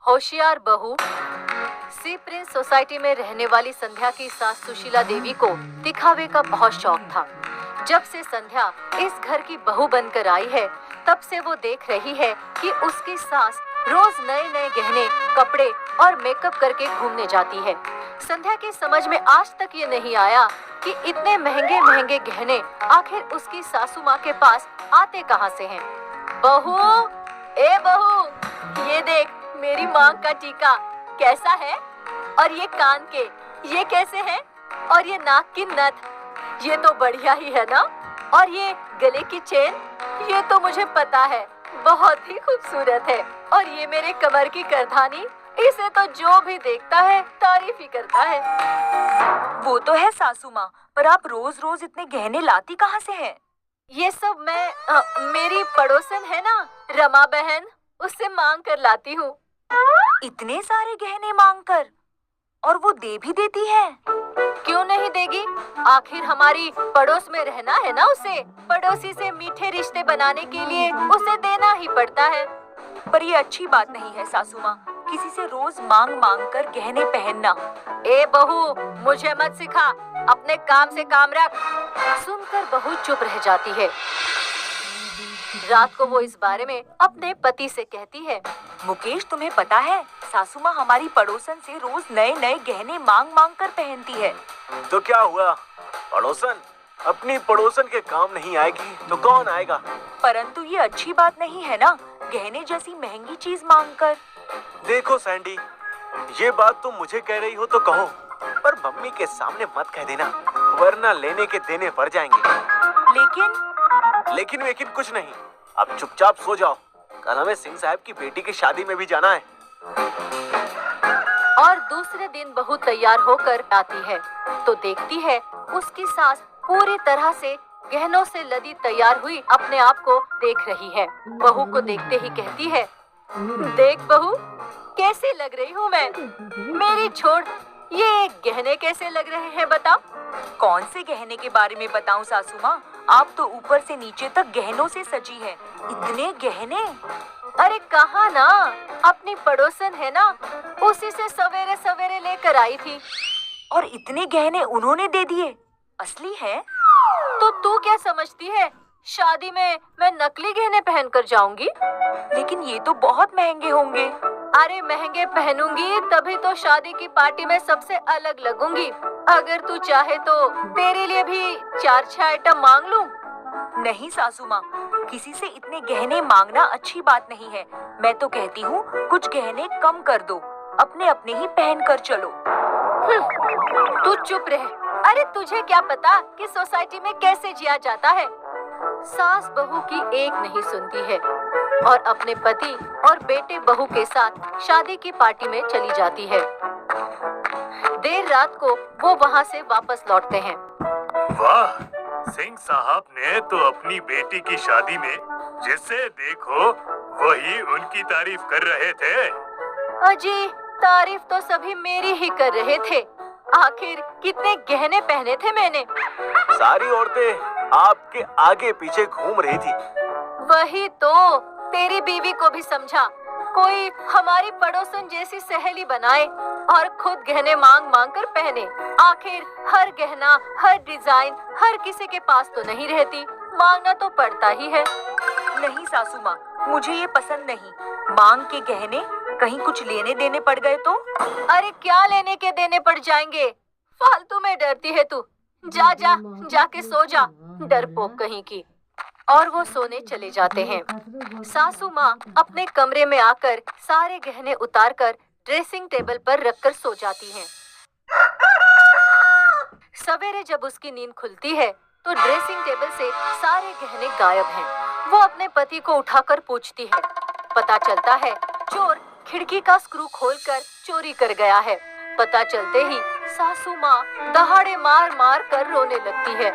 होशियार बहू। सी Prince society में रहने वाली संध्या की सास सुशीला देवी को दिखावे का बहुत शौक था। जब से संध्या इस घर की बहू बनकर आई है, तब से वो देख रही है कि उसकी सास रोज नए नए गहने, कपड़े और मेकअप करके घूमने जाती है। संध्या की समझ में आज तक ये नहीं आया कि इतने महंगे महंगे गहने आखिर उसकी सासू माँ के पास आते कहाँ से हैं। बहू, ए बहू, ये देख मेरी मांग का टीका कैसा है, और ये कान के ये कैसे हैं, और ये नाक की नथ ये तो बढ़िया ही है ना, और ये गले की चेन ये तो मुझे पता है बहुत ही खूबसूरत है, और ये मेरे कमर की करधानी इसे तो जो भी देखता है तारीफ ही करता है। वो तो है सासू माँ, पर आप रोज रोज इतने गहने लाती कहाँ से हैं? ये सब मैं मेरी पड़ोसन है ना रमा बहन, उससे मांग कर लाती हूँ। इतने सारे गहने मांग कर, और वो दे भी देती है? क्यों नहीं देगी, आखिर हमारी पड़ोस में रहना है ना उसे। पड़ोसी से मीठे रिश्ते बनाने के लिए उसे देना ही पड़ता है। पर ये अच्छी बात नहीं है सासू माँ, किसी से रोज मांग मांग कर गहने पहनना। ए बहू, मुझे मत सिखा, अपने काम से काम रख। सुनकर बहू चुप रह जाती है। रात को वो इस बारे में अपने पति से कहती है, मुकेश तुम्हें पता है सासू माँ हमारी पड़ोसन से रोज नए नए गहने मांग मांग कर पहनती है। तो क्या हुआ, पड़ोसन अपनी पड़ोसन के काम नहीं आएगी तो कौन आएगा। परंतु ये अच्छी बात नहीं है ना, गहने जैसी महंगी चीज मांग कर। देखो सैंडी, ये बात तुम मुझे कह रही हो तो कहो, पर मम्मी के सामने मत कह देना, वरना लेने के देने बढ़ जाएंगे। लेकिन कुछ नहीं, अब चुपचाप सो जाओ, कल हमें सिंह साहब की बेटी की शादी में भी जाना है। और दूसरे दिन बहू तैयार होकर आती है तो देखती है उसकी सास पूरी तरह से गहनों से लदी तैयार हुई अपने आप को देख रही है। बहू को देखते ही कहती है, देख बहू कैसे लग रही हूँ मैं। मेरी छोड़, ये गहने कैसे लग रहे हैं बताओ। कौन से गहने के बारे में बताऊं सासू माँ, आप तो ऊपर से नीचे तक गहनों से सजी है। इतने गहने? अरे कहाँ ना, अपनी पड़ोसन है ना, उसी से सवेरे सवेरे लेकर आई थी। और इतने गहने उन्होंने दे दिए? असली है? तो तू क्या समझती है, शादी में मैं नकली गहने पहनकर जाऊंगी? लेकिन ये तो बहुत महंगे होंगे। अरे महंगे पहनूंगी तभी तो शादी की पार्टी में सबसे अलग लगूंगी। अगर तू चाहे तो तेरे लिए भी 4-6 आइटम मांग लूं। नहीं सासू माँ, किसी से इतने गहने मांगना अच्छी बात नहीं है। मैं तो कहती हूँ कुछ गहने कम कर दो, अपने अपने ही पहन कर चलो। तू चुप रह। अरे तुझे क्या पता कि सोसाइटी में कैसे जिया जाता है। सास बहू की एक नहीं सुनती है और अपने पति और बेटे बहू के साथ शादी की पार्टी में चली जाती है। देर रात को वो वहाँ से वापस लौटते हैं। वाह, सिंह साहब ने तो अपनी बेटी की शादी में जिसे देखो वही उनकी तारीफ कर रहे थे। अजी, तारीफ तो सभी मेरी ही कर रहे थे। आखिर कितने गहने पहने थे मैंने। सारी औरतें आपके आगे पीछे घूम रही थी। वही तो, तेरी बीवी को भी समझा, कोई हमारी पड़ोसन जैसी सहेली बनाए और खुद गहने मांग मांग कर पहने। आखिर हर गहना, हर डिजाइन हर किसी के पास तो नहीं रहती, मांगना तो पड़ता ही है। नहीं सासू माँ, मुझे ये पसंद नहीं। मांग के गहने कहीं कुछ लेने देने पड़ गए तो? अरे क्या लेने के देने पड़ जाएंगे, फालतू में डरती है तू। जाके सो जा, डरपोक कहीं की। और वो सोने चले जाते हैं। सासू माँ अपने कमरे में आकर सारे गहने उतारकर ड्रेसिंग टेबल पर रखकर सो जाती हैं। सवेरे जब उसकी नींद खुलती है तो ड्रेसिंग टेबल से सारे गहने गायब हैं। वो अपने पति को उठाकर पूछती है। पता चलता है चोर खिड़की का स्क्रू खोलकर चोरी कर गया है। पता चलते ही सासू माँ दहाड़े मार मार कर रोने लगती है।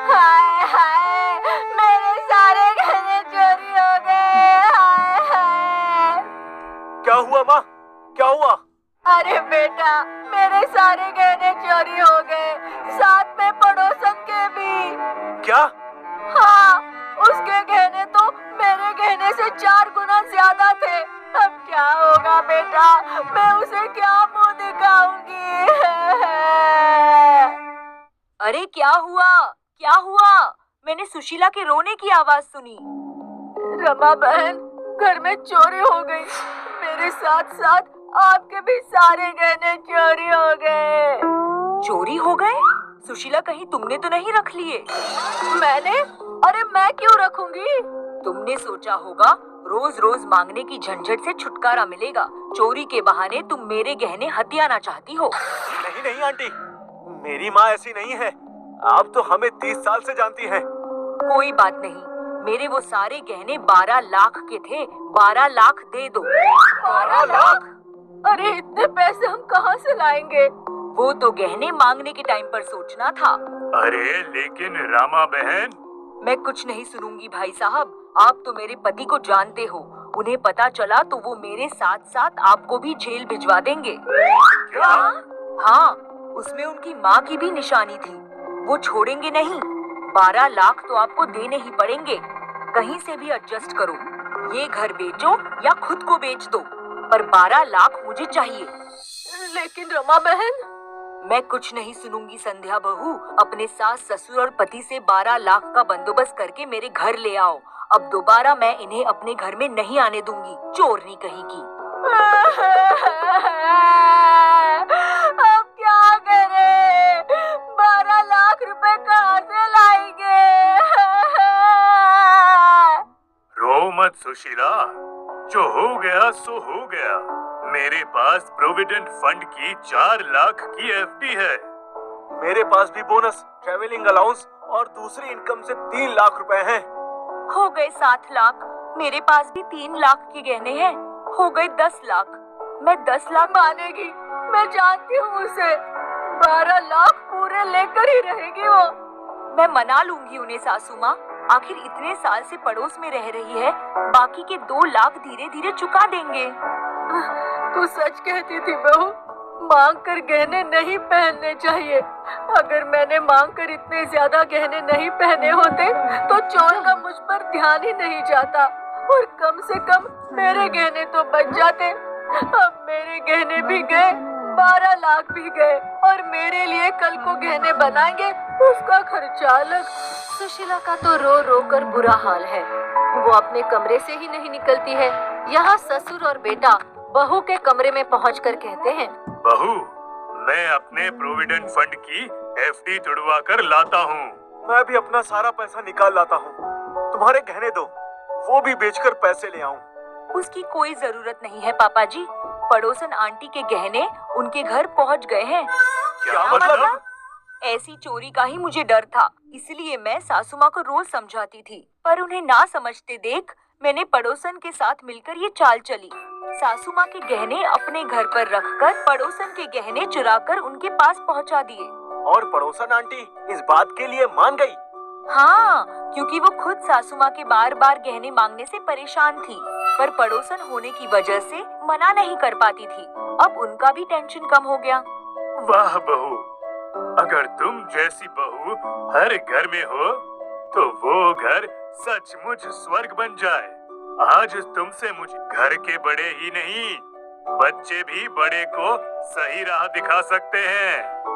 हाय हाय, मेरे सारे गहने चोरी हो गए। हाय हाय। क्या हुआ माँ, क्या हुआ? अरे बेटा, मेरे सारे गहने चोरी हो गए, साथ में पड़ोसन के भी। क्या? हाँ, उसके गहने तो मेरे गहने से 4 गुना ज्यादा थे। अब क्या होगा बेटा? बेटा, मैं उसे क्या मुंह दिखाऊंगी? अरे क्या हुआ, क्या हुआ? मैंने सुशीला के रोने की आवाज सुनी। रमा बहन, घर में चोरी हो गई। मेरे साथ साथ आपके भी सारे गहने चोरी हो गए। चोरी हो गए? सुशीला, कहीं तुमने तो नहीं रख लिए? मैंने? अरे मैं क्यों रखूंगी? तुमने सोचा होगा रोज रोज मांगने की झंझट से छुटकारा मिलेगा। चोरी के बहाने तुम मेरे गहने हथियाना चाहती हो। नहीं नहीं आंटी, मेरी माँ ऐसी नहीं है। आप तो हमें 30 साल से जानती हैं। कोई बात नहीं, मेरे वो सारे गहने 12 लाख के थे। 12 लाख दे दो। 12 लाख? अरे इतने पैसे हम कहाँ से लाएंगे? वो तो गहने मांगने के टाइम पर सोचना था। अरे लेकिन रामा बहन। मैं कुछ नहीं सुनूंगी भाई साहब। आप तो मेरे पति को जानते हो, उन्हें पता चला तो वो मेरे साथ साथ आपको भी जेल भिजवा देंगे। क्या? हाँ, उसमें उनकी माँ की भी निशानी थी। वो छोड़ेंगे नहीं। 12 लाख तो आपको देने ही पड़ेंगे। कहीं से भी एडजस्ट करो, ये घर बेचो या खुद को बेच दो, पर 12 लाख मुझे चाहिए। लेकिन रमा बहन। मैं कुछ नहीं सुनूंगी संध्या बहू। अपने सास ससुर और पति से 12 लाख का बंदोबस्त करके मेरे घर ले आओ। अब दोबारा मैं इन्हें अपने घर में नहीं आने दूंगी, चोरनी कहीं की। अब क्या करें? 12 लाख रुपए कहाँ से लाएंगे? रो मत सुशीला, जो हो गया सो हो गया। मेरे पास प्रोविडेंट फंड की 4 लाख की एफडी है। मेरे पास भी बोनस, ट्रेवलिंग अलाउंस और दूसरी इनकम से 3 लाख रुपए हैं। हो गए 7 लाख। मेरे पास भी 3 लाख के गहने हैं। हो गए 10 लाख। मैं 10 लाख मानेगी, मैं जानती हूँ उसे। 12 लाख पूरे लेकर ही रहेगी वो। मैं मना लूंगी उन्हें सासू माँ। आखिर इतने साल से पड़ोस में रह रही है। बाकी के 2 लाख धीरे धीरे चुका देंगे। तू सच कहती थी बहू, मांग कर गहने नहीं पहनने चाहिए। अगर मैंने मांग कर इतने ज्यादा गहने नहीं पहने होते तो चोर का मुझ पर ध्यान ही नहीं जाता और कम से कम मेरे गहने तो बच जाते। अब मेरे गहने भी गए, 12 लाख भी गए और मेरे लिए कल को गहने बनाएंगे उसका खर्चा अलग। सुशीला का तो रो रो कर बुरा हाल है। वो अपने कमरे से ही नहीं निकलती है। यहाँ ससुर और बेटा बहू के कमरे में पहुंचकर कहते हैं, बहू, मैं अपने प्रोविडेंट फंड की एफडी तुड़वा कर लाता हूँ। मैं भी अपना सारा पैसा निकाल लाता हूँ। तुम्हारे गहने दो, वो भी बेचकर पैसे ले आऊं। उसकी कोई जरूरत नहीं है पापा जी। पड़ोसन आंटी के गहने उनके घर पहुंच गए हैं। क्या मतलब? ऐसी चोरी का ही मुझे डर था, इसलिए मैं सासू माँ को रोज समझाती थी, पर उन्हें ना समझते देख मैंने पड़ोसन के साथ मिलकर ये चाल चली। सासू माँ के गहने अपने घर पर रखकर पड़ोसन के गहने चुराकर उनके पास पहुँचा दिए। और पड़ोसन आंटी इस बात के लिए मान गई? हाँ, क्योंकि वो खुद सासू माँ के बार बार गहने मांगने से परेशान थी, पर पड़ोसन होने की वजह से मना नहीं कर पाती थी। अब उनका भी टेंशन कम हो गया। वाह बहू, अगर तुम जैसी बहू हर घर में हो तो वो घर सचमुच स्वर्ग बन जाए। आज तुमसे मुझे घर के बड़े ही नहीं, बच्चे भी बड़े को सही राह दिखा सकते हैं।